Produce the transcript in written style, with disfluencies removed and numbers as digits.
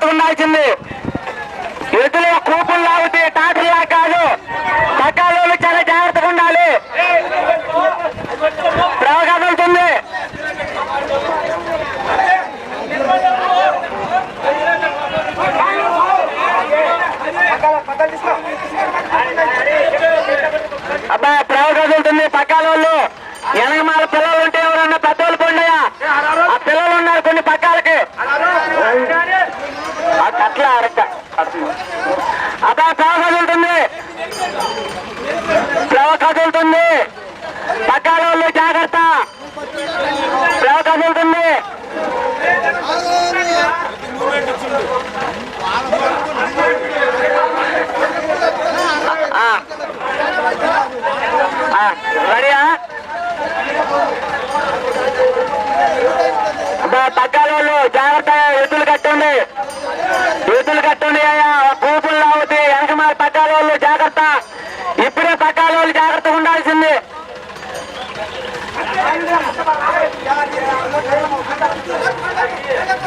జాగ్రత్తగా ఉండాల్సింది. ఎదురు కూపులు లాగుతాయి, టాటర్లా కాదు. పక్కాలో చాలా జాగ్రత్తగా ఉండాలి. ప్రవ కదులుతుంది. అబ్బా ప్రవ కదులుతుంది. పక్కాలోళ్ళు వెనకమాల పిల్లలు ఉంటే ఎవరన్నా పెద్దోళ్ళు పండుగ ఆ పిల్లలు ఉన్నారు కొన్ని పక్కాలకి. అట్లా అరక్క అబ్బా ప్రవ కదులుతుంది. ప్రవ కదులుతుంది. పక్కాలోళ్ళు జాగ్రత్త. ప్రవ కదులుతుంది. రెడీయా? పక్కాలోళ్ళు జాగ్రత్త. ఎద్దులు కట్టండి, ఎద్దులు కట్టండి అయ్యా.